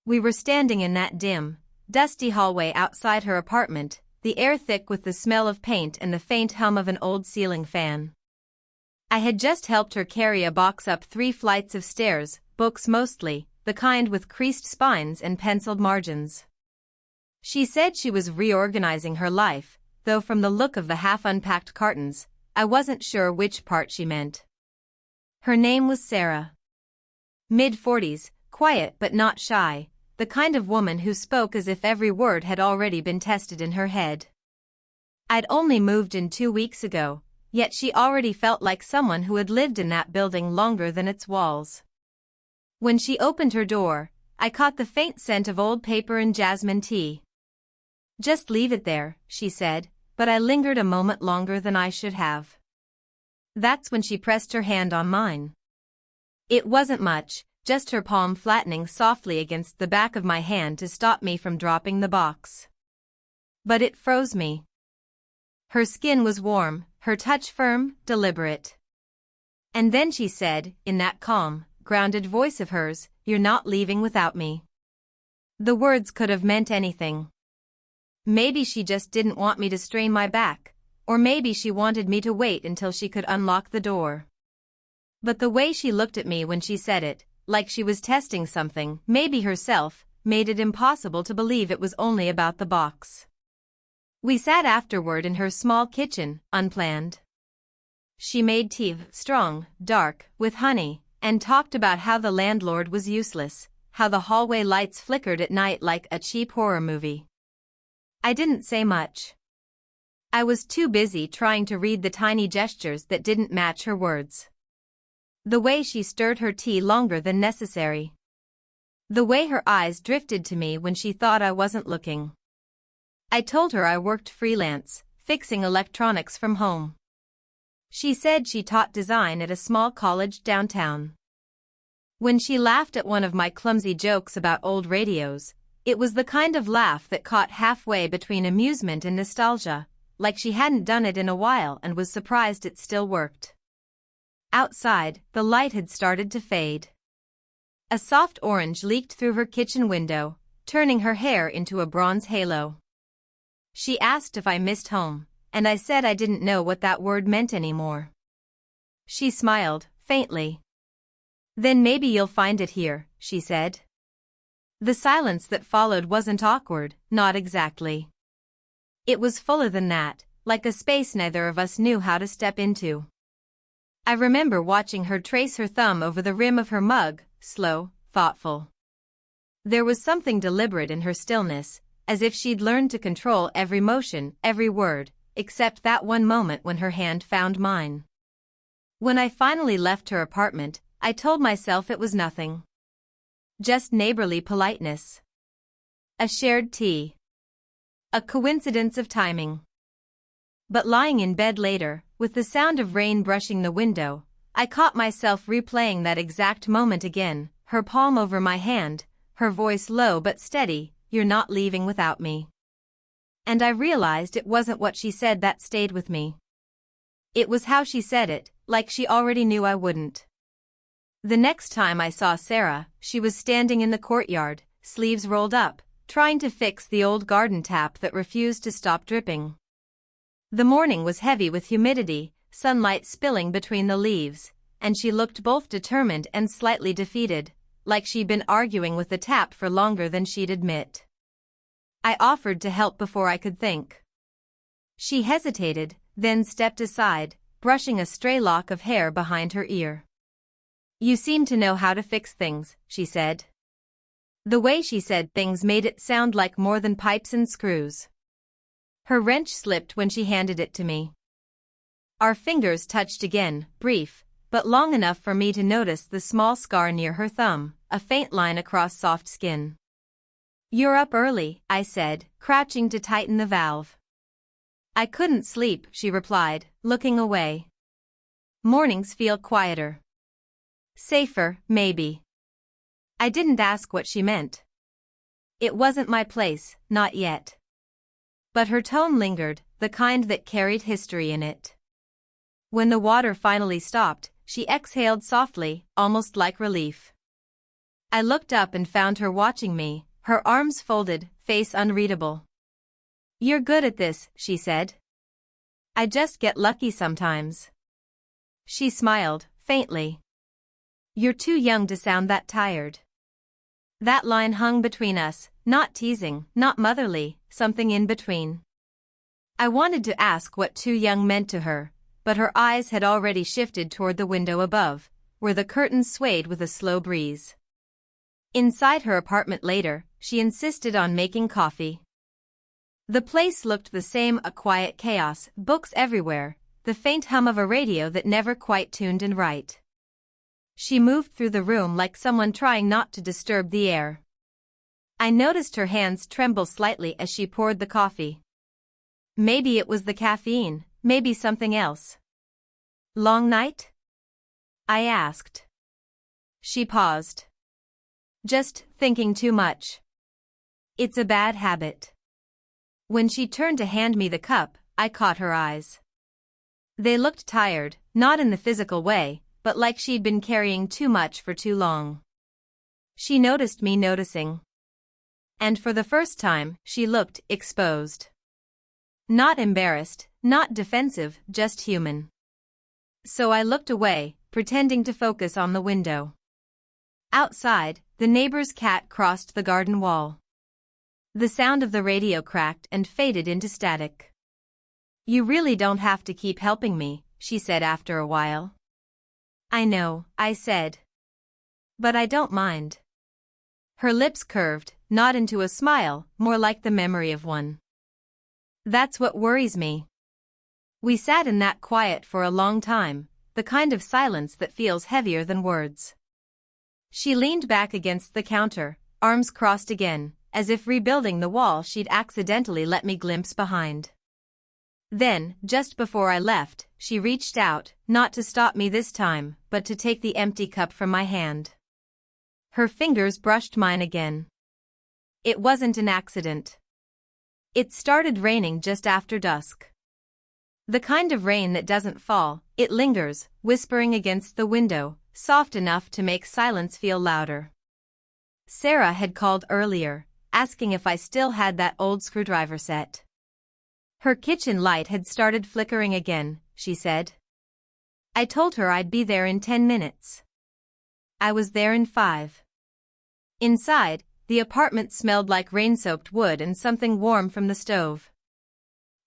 We were standing in that dim, dusty hallway outside her apartment, the air thick with the smell of paint and the faint hum of an old ceiling fan. I had just helped her carry a box up 3 flights of stairs, books mostly, the kind with creased spines and penciled margins. She said she was reorganizing her life, though from the look of the half-unpacked cartons, I wasn't sure which part she meant. Her name was Sarah. Mid-40s, quiet but not shy, the kind of woman who spoke as if every word had already been tested in her head. I'd only moved in 2 weeks ago, yet she already felt like someone who had lived in that building longer than its walls. When she opened her door, I caught the faint scent of old paper and jasmine tea. "Just leave it there," she said, but I lingered a moment longer than I should have. That's when she pressed her hand on mine. It wasn't much, just her palm flattening softly against the back of my hand to stop me from dropping the box. But it froze me. Her skin was warm, her touch firm, deliberate. And then she said, in that calm, grounded voice of hers, "You're not leaving without me." The words could have meant anything. Maybe she just didn't want me to strain my back, or maybe she wanted me to wait until she could unlock the door. But the way she looked at me when she said it, like she was testing something, maybe herself, made it impossible to believe it was only about the box. We sat afterward in her small kitchen, unplanned. She made tea, strong, dark, with honey, and talked about how the landlord was useless, how the hallway lights flickered at night like a cheap horror movie. I didn't say much. I was too busy trying to read the tiny gestures that didn't match her words. The way she stirred her tea longer than necessary. The way her eyes drifted to me when she thought I wasn't looking. I told her I worked freelance, fixing electronics from home. She said she taught design at a small college downtown. When she laughed at one of my clumsy jokes about old radios, it was the kind of laugh that caught halfway between amusement and nostalgia, like she hadn't done it in a while and was surprised it still worked. Outside, the light had started to fade. A soft orange leaked through her kitchen window, turning her hair into a bronze halo. She asked if I missed home, and I said I didn't know what that word meant anymore. She smiled, faintly. "Then maybe you'll find it here," she said. The silence that followed wasn't awkward, not exactly. It was fuller than that, like a space neither of us knew how to step into. I remember watching her trace her thumb over the rim of her mug, slow, thoughtful. There was something deliberate in her stillness, as if she'd learned to control every motion, every word, except that one moment when her hand found mine. When I finally left her apartment, I told myself it was nothing. Just neighborly politeness. A shared tea. A coincidence of timing. But lying in bed later, with the sound of rain brushing the window, I caught myself replaying that exact moment again, her palm over my hand, her voice low but steady, "You're not leaving without me." And I realized it wasn't what she said that stayed with me. It was how she said it, like she already knew I wouldn't. The next time I saw Sarah, she was standing in the courtyard, sleeves rolled up, trying to fix the old garden tap that refused to stop dripping. The morning was heavy with humidity, sunlight spilling between the leaves, and she looked both determined and slightly defeated, like she'd been arguing with the tap for longer than she'd admit. I offered to help before I could think. She hesitated, then stepped aside, brushing a stray lock of hair behind her ear. "You seem to know how to fix things," she said. The way she said things made it sound like more than pipes and screws. Her wrench slipped when she handed it to me. Our fingers touched again, brief, but long enough for me to notice the small scar near her thumb, a faint line across soft skin. "You're up early," I said, crouching to tighten the valve. "I couldn't sleep," she replied, looking away. "Mornings feel quieter. Safer, maybe." I didn't ask what she meant. It wasn't my place, not yet. But her tone lingered, the kind that carried history in it. When the water finally stopped, she exhaled softly, almost like relief. I looked up and found her watching me, her arms folded, face unreadable. "You're good at this," she said. "I just get lucky sometimes." She smiled, faintly. "You're too young to sound that tired." That line hung between us, not teasing, not motherly, something in between. I wanted to ask what too young meant to her, but her eyes had already shifted toward the window above, where the curtains swayed with a slow breeze. Inside her apartment later, she insisted on making coffee. The place looked the same, a quiet chaos, books everywhere, the faint hum of a radio that never quite tuned in right. She moved through the room like someone trying not to disturb the air. I noticed her hands tremble slightly as she poured the coffee. Maybe it was the caffeine, maybe something else. "Long night?" I asked. She paused. "Just thinking too much. It's a bad habit." When she turned to hand me the cup, I caught her eyes. They looked tired, not in the physical way, but like she'd been carrying too much for too long. She noticed me noticing. And for the first time, she looked exposed. Not embarrassed, not defensive, just human. So I looked away, pretending to focus on the window. Outside, the neighbor's cat crossed the garden wall. The sound of the radio cracked and faded into static. "You really don't have to keep helping me," she said after a while. "I know," I said. "But I don't mind." Her lips curved, not into a smile, more like the memory of one. "That's what worries me." We sat in that quiet for a long time, the kind of silence that feels heavier than words. She leaned back against the counter, arms crossed again, as if rebuilding the wall she'd accidentally let me glimpse behind. Then, just before I left, she reached out, not to stop me this time, but to take the empty cup from my hand. Her fingers brushed mine again. It wasn't an accident. It started raining just after dusk. The kind of rain that doesn't fall, it lingers, whispering against the window, soft enough to make silence feel louder. Sarah had called earlier, asking if I still had that old screwdriver set. Her kitchen light had started flickering again, she said. I told her I'd be there in 10 minutes. I was there in 5. Inside, the apartment smelled like rain-soaked wood and something warm from the stove.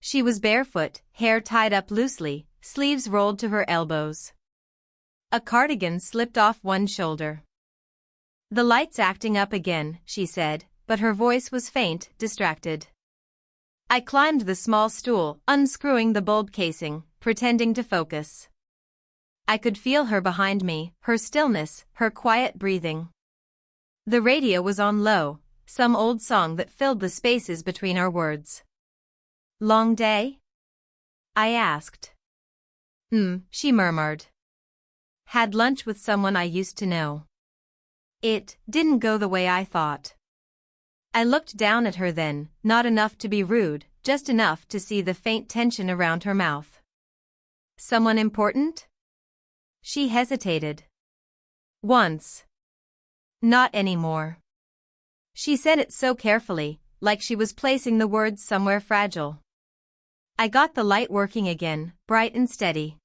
She was barefoot, hair tied up loosely, sleeves rolled to her elbows. A cardigan slipped off one shoulder. "The light's acting up again," she said, but her voice was faint, distracted. I climbed the small stool, unscrewing the bulb casing, pretending to focus. I could feel her behind me, her stillness, her quiet breathing. The radio was on low, some old song that filled the spaces between our words. "Long day?" I asked. She murmured. "Had lunch with someone I used to know. It didn't go the way I thought." I looked down at her then, not enough to be rude, just enough to see the faint tension around her mouth. "Someone important?" She hesitated. "Once. Not anymore." She said it so carefully, like she was placing the words somewhere fragile. I got the light working again, bright and steady.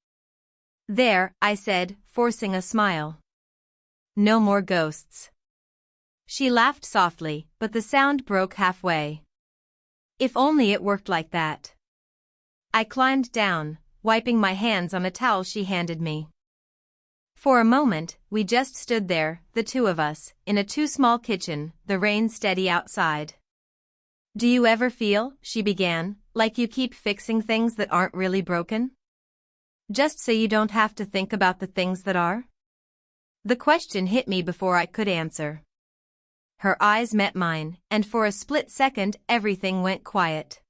"There," I said, forcing a smile. "No more ghosts." She laughed softly, but the sound broke halfway. If only it worked like that. I climbed down, wiping my hands on a towel she handed me. For a moment, we just stood there, the two of us, in a too-small kitchen, the rain steady outside. "Do you ever feel," she began, "like you keep fixing things that aren't really broken? Just so you don't have to think about the things that are?" The question hit me before I could answer. Her eyes met mine, and for a split second everything went quiet.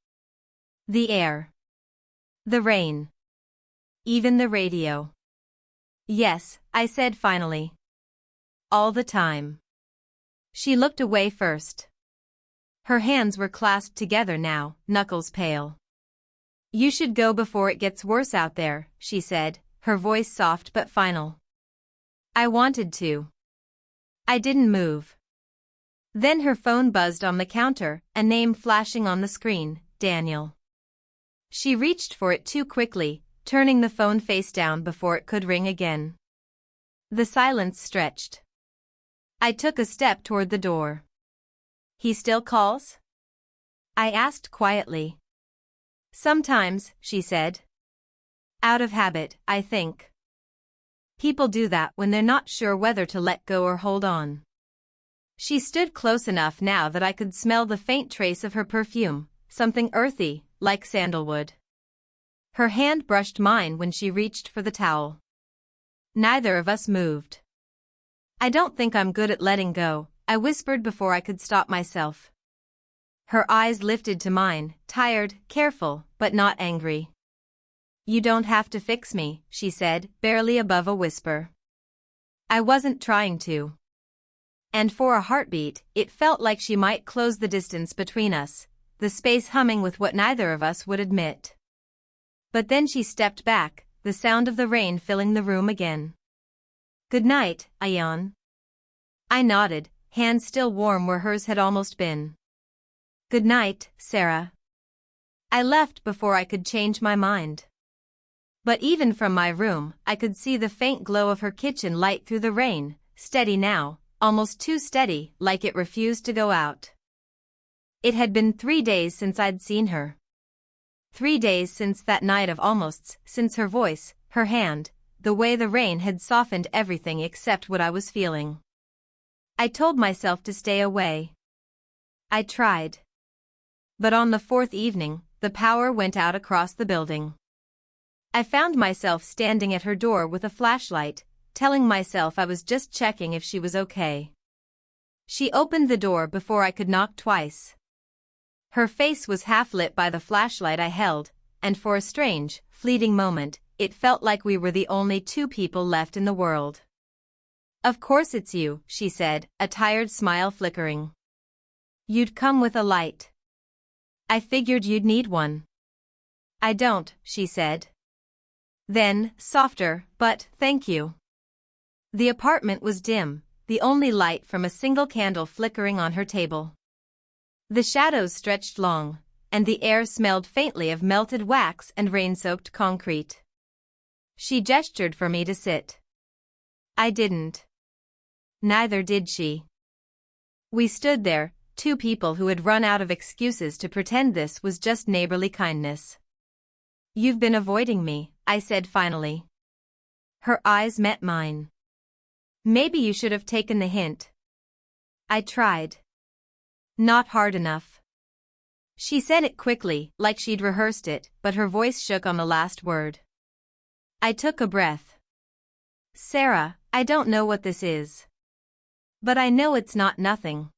The air. The rain. Even the radio. "Yes," I said finally. "All the time." She looked away first. Her hands were clasped together now, knuckles pale. "You should go before it gets worse out there," she said, her voice soft but final. I wanted to. I didn't move. Then her phone buzzed on the counter, a name flashing on the screen, Daniel. She reached for it too quickly, turning the phone face down before it could ring again. The silence stretched. I took a step toward the door. He still calls? I asked quietly. Sometimes, she said. Out of habit, I think. People do that when they're not sure whether to let go or hold on. She stood close enough now that I could smell the faint trace of her perfume, something earthy, like sandalwood. Her hand brushed mine when she reached for the towel. Neither of us moved. I don't think I'm good at letting go, I whispered before I could stop myself. Her eyes lifted to mine, tired, careful, but not angry. You don't have to fix me, she said, barely above a whisper. I wasn't trying to. And for a heartbeat, it felt like she might close the distance between us, the space humming with what neither of us would admit. But then she stepped back, the sound of the rain filling the room again. Good night, Ayan. I nodded, hands still warm where hers had almost been. Good night, Sarah. I left before I could change my mind. But even from my room, I could see the faint glow of her kitchen light through the rain, steady now, almost too steady, like it refused to go out. It had been 3 days since I'd seen her. 3 days since that night of almosts, since her voice, her hand, the way the rain had softened everything except what I was feeling. I told myself to stay away. I tried. But on the 4th evening, the power went out across the building. I found myself standing at her door with a flashlight, telling myself I was just checking if she was okay. She opened the door before I could knock twice. Her face was half lit by the flashlight I held, and for a strange, fleeting moment, it felt like we were the only 2 people left in the world. Of course it's you, she said, a tired smile flickering. You'd come with a light. I figured you'd need one. I don't, she said. Then, softer, but thank you. The apartment was dim, the only light from a single candle flickering on her table. The shadows stretched long, and the air smelled faintly of melted wax and rain-soaked concrete. She gestured for me to sit. I didn't. Neither did she. We stood there, 2 people who had run out of excuses to pretend this was just neighborly kindness. You've been avoiding me, I said finally. Her eyes met mine. Maybe you should have taken the hint. I tried. Not hard enough. She said it quickly, like she'd rehearsed it, but her voice shook on the last word. I took a breath. Sarah, I don't know what this is. But I know it's not nothing.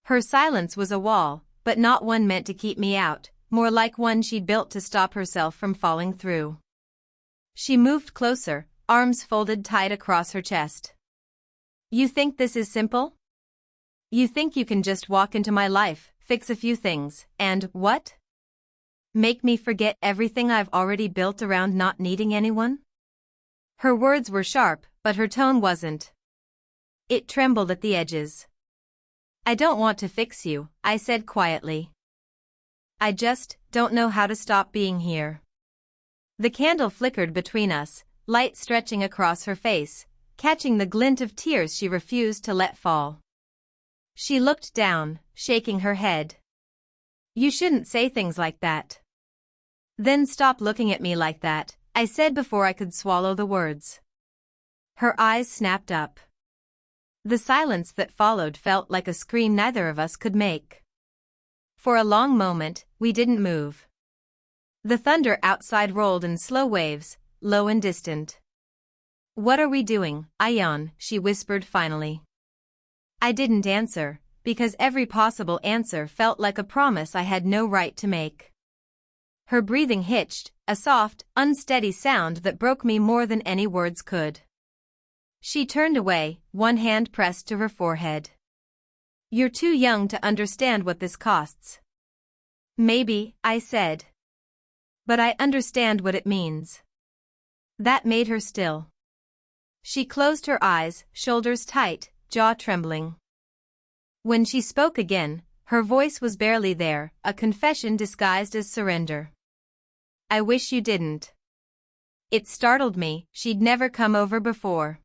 Her silence was a wall, but not one meant to keep me out, more like one she'd built to stop herself from falling through. She moved closer, arms folded tight across her chest. You think this is simple? You think you can just walk into my life, fix a few things, and what? Make me forget everything I've already built around not needing anyone? Her words were sharp, but her tone wasn't. It trembled at the edges. I don't want to fix you, I said quietly. I just don't know how to stop being here. The candle flickered between us, light stretching across her face, catching the glint of tears she refused to let fall. She looked down, shaking her head. You shouldn't say things like that. Then stop looking at me like that, I said before I could swallow the words. Her eyes snapped up. The silence that followed felt like a scream neither of us could make. For a long moment, we didn't move. The thunder outside rolled in slow waves, low and distant. What are we doing, Ayan? She whispered finally. I didn't answer, because every possible answer felt like a promise I had no right to make. Her breathing hitched, a soft, unsteady sound that broke me more than any words could. She turned away, one hand pressed to her forehead. You're too young to understand what this costs. Maybe, I said. But I understand what it means. That made her still. She closed her eyes, shoulders tight, jaw trembling. When she spoke again, her voice was barely there, a confession disguised as surrender. I wish you didn't. It startled me, she'd never come over before.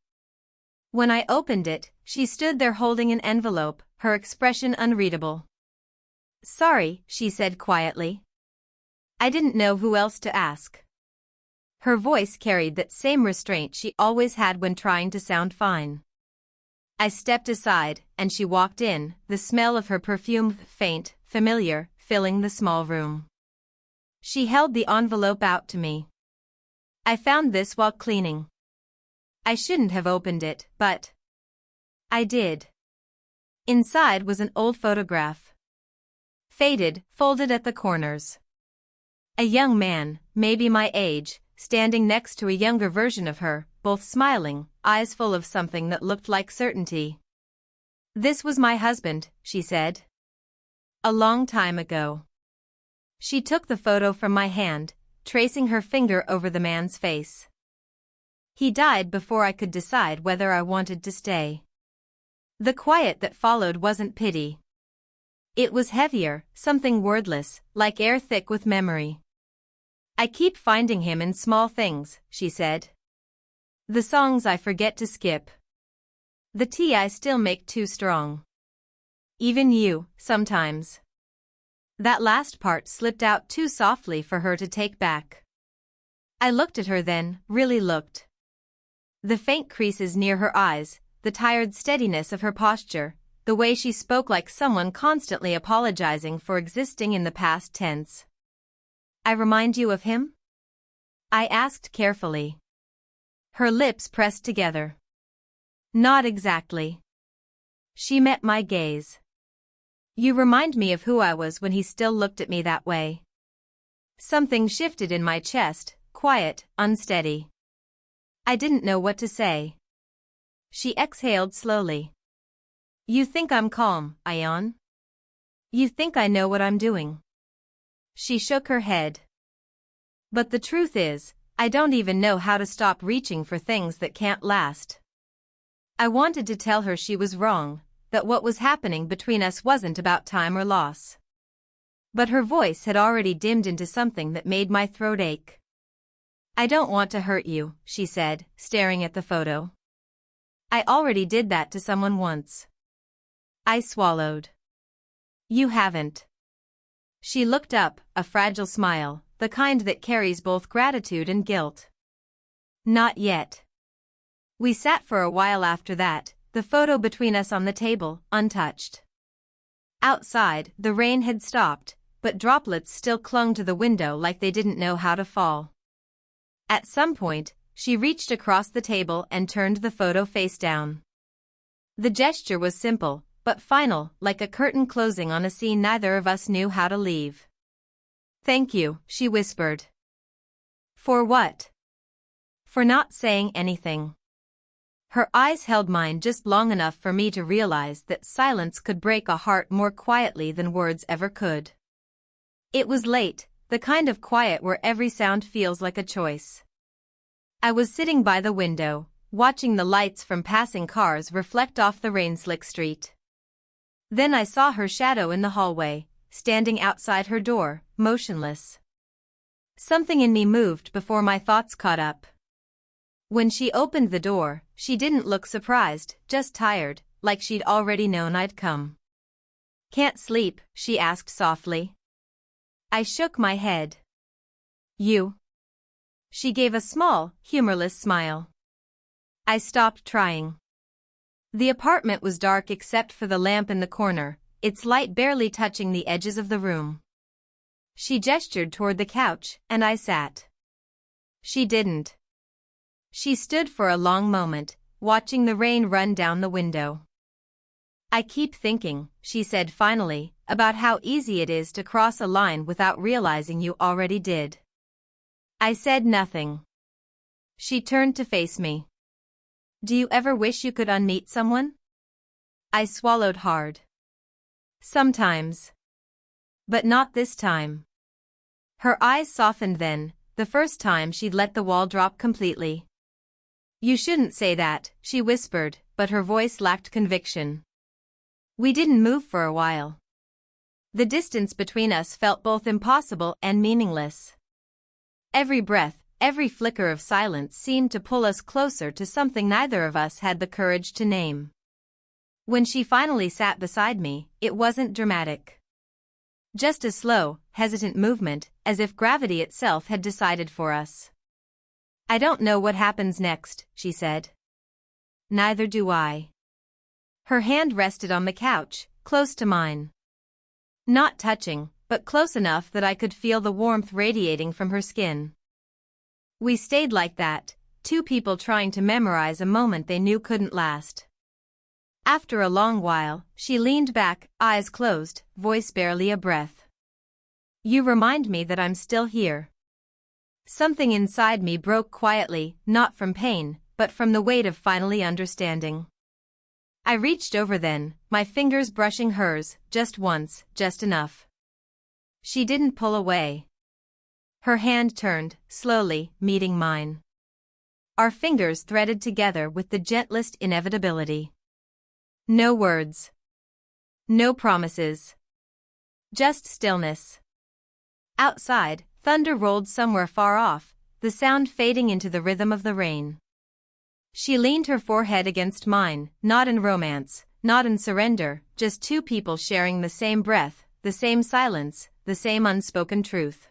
When I opened it, she stood there holding an envelope, her expression unreadable. Sorry, she said quietly. I didn't know who else to ask. Her voice carried that same restraint she always had when trying to sound fine. I stepped aside, and she walked in, the smell of her perfume faint, familiar, filling the small room. She held the envelope out to me. I found this while cleaning. I shouldn't have opened it, but I did. Inside was an old photograph. Faded, folded at the corners. A young man, maybe my age, standing next to a younger version of her, both smiling, eyes full of something that looked like certainty. This was my husband, she said. A long time ago. She took the photo from my hand, tracing her finger over the man's face. He died before I could decide whether I wanted to stay. The quiet that followed wasn't pity. It was heavier, something wordless, like air thick with memory. I keep finding him in small things, she said. The songs I forget to skip. The tea I still make too strong. Even you, sometimes. That last part slipped out too softly for her to take back. I looked at her then, really looked. The faint creases near her eyes, the tired steadiness of her posture, the way she spoke like someone constantly apologizing for existing in the past tense. I remind you of him? I asked carefully. Her lips pressed together. Not exactly. She met my gaze. You remind me of who I was when he still looked at me that way. Something shifted in my chest, quiet, unsteady. I didn't know what to say. She exhaled slowly. You think I'm calm, Ayan? You think I know what I'm doing? She shook her head. But the truth is, I don't even know how to stop reaching for things that can't last. I wanted to tell her she was wrong, that what was happening between us wasn't about time or loss. But her voice had already dimmed into something that made my throat ache. I don't want to hurt you, she said, staring at the photo. I already did that to someone once. I swallowed. You haven't. She looked up, a fragile smile, the kind that carries both gratitude and guilt. Not yet. We sat for a while after that, the photo between us on the table, untouched. Outside, the rain had stopped, but droplets still clung to the window like they didn't know how to fall. At some point, she reached across the table and turned the photo face down. The gesture was simple, but final, like a curtain closing on a scene neither of us knew how to leave. Thank you, she whispered. For what? For not saying anything. Her eyes held mine just long enough for me to realize that silence could break a heart more quietly than words ever could. It was late, the kind of quiet where every sound feels like a choice. I was sitting by the window, watching the lights from passing cars reflect off the rain-slick street. Then I saw her shadow in the hallway, standing outside her door, motionless. Something in me moved before my thoughts caught up. When she opened the door, she didn't look surprised, just tired, like she'd already known I'd come. Can't sleep, she asked softly. I shook my head. You? She gave a small, humorless smile. I stopped trying. The apartment was dark except for the lamp in the corner, its light barely touching the edges of the room. She gestured toward the couch, and I sat. She didn't. She stood for a long moment, watching the rain run down the window. I keep thinking, she said finally, about how easy it is to cross a line without realizing you already did. I said nothing. She turned to face me. Do you ever wish you could unmeet someone? I swallowed hard. Sometimes. But not this time. Her eyes softened then, the first time she'd let the wall drop completely. You shouldn't say that, she whispered, but her voice lacked conviction. We didn't move for a while. The distance between us felt both impossible and meaningless. Every breath, every flicker of silence seemed to pull us closer to something neither of us had the courage to name. When she finally sat beside me, it wasn't dramatic. Just a slow, hesitant movement, as if gravity itself had decided for us. "I don't know what happens next," she said. "Neither do I." Her hand rested on the couch, close to mine. Not touching, but close enough that I could feel the warmth radiating from her skin. We stayed like that, two people trying to memorize a moment they knew couldn't last. After a long while, she leaned back, eyes closed, voice barely a breath. "You remind me that I'm still here." Something inside me broke quietly, not from pain, but from the weight of finally understanding. I reached over then, my fingers brushing hers, just once, just enough. She didn't pull away. Her hand turned, slowly, meeting mine. Our fingers threaded together with the gentlest inevitability. No words. No promises. Just stillness. Outside, thunder rolled somewhere far off, the sound fading into the rhythm of the rain. She leaned her forehead against mine, not in romance, not in surrender, just two people sharing the same breath, the same silence, the same unspoken truth.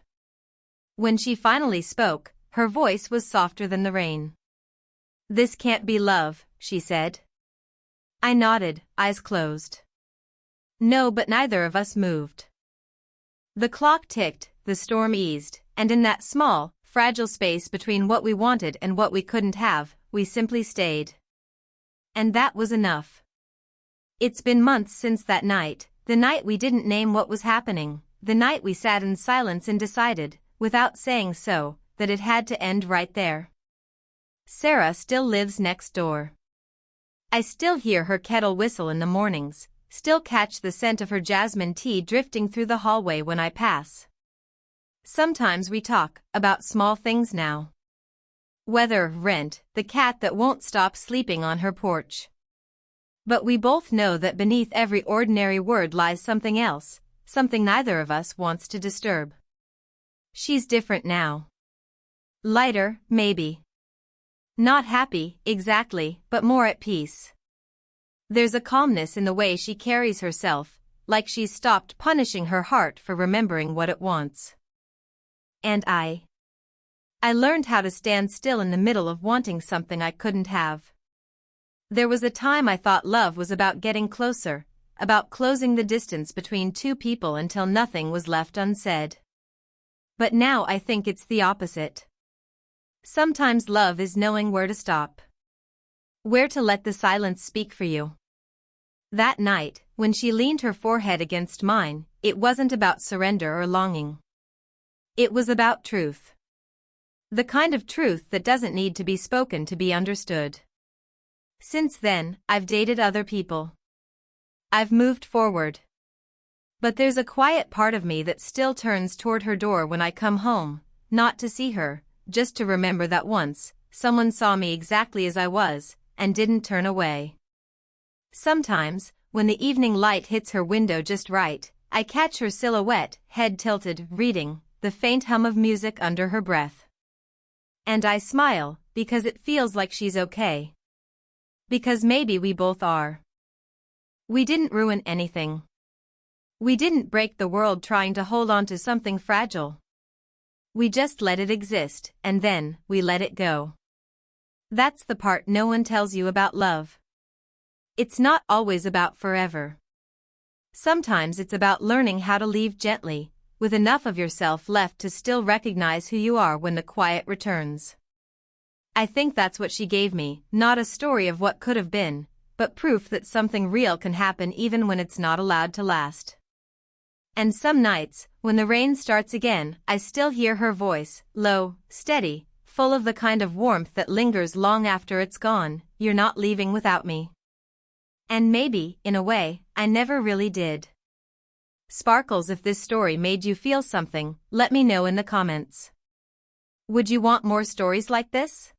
When she finally spoke, her voice was softer than the rain. "This can't be love," she said. I nodded, eyes closed. No, but neither of us moved. The clock ticked, the storm eased, and in that small, fragile space between what we wanted and what we couldn't have, we simply stayed. And that was enough. It's been months since that night, the night we didn't name what was happening, the night we sat in silence and decided, without saying so, that it had to end right there. Sarah still lives next door. I still hear her kettle whistle in the mornings, still catch the scent of her jasmine tea drifting through the hallway when I pass. Sometimes we talk about small things now. Weather, rent, the cat that won't stop sleeping on her porch. But we both know that beneath every ordinary word lies something else, something neither of us wants to disturb. She's different now. Lighter, maybe. Not happy, exactly, but more at peace. There's a calmness in the way she carries herself, like she's stopped punishing her heart for remembering what it wants. And I learned how to stand still in the middle of wanting something I couldn't have. There was a time I thought love was about getting closer, about closing the distance between two people until nothing was left unsaid. But now I think it's the opposite. Sometimes love is knowing where to stop. Where to let the silence speak for you. That night, when she leaned her forehead against mine, it wasn't about surrender or longing. It was about truth. The kind of truth that doesn't need to be spoken to be understood. Since then, I've dated other people. I've moved forward. But there's a quiet part of me that still turns toward her door when I come home, not to see her, just to remember that once, someone saw me exactly as I was, and didn't turn away. Sometimes, when the evening light hits her window just right, I catch her silhouette, head tilted, reading, the faint hum of music under her breath. And I smile, because it feels like she's okay. Because maybe we both are. We didn't ruin anything. We didn't break the world trying to hold on to something fragile. We just let it exist, and then, we let it go. That's the part no one tells you about love. It's not always about forever. Sometimes it's about learning how to leave gently, with enough of yourself left to still recognize who you are when the quiet returns. I think that's what she gave me, not a story of what could have been, but proof that something real can happen even when it's not allowed to last. And some nights, when the rain starts again, I still hear her voice, low, steady, full of the kind of warmth that lingers long after it's gone. You're not leaving without me. And maybe, in a way, I never really did. Sparkles, if this story made you feel something, let me know in the comments. Would you want more stories like this?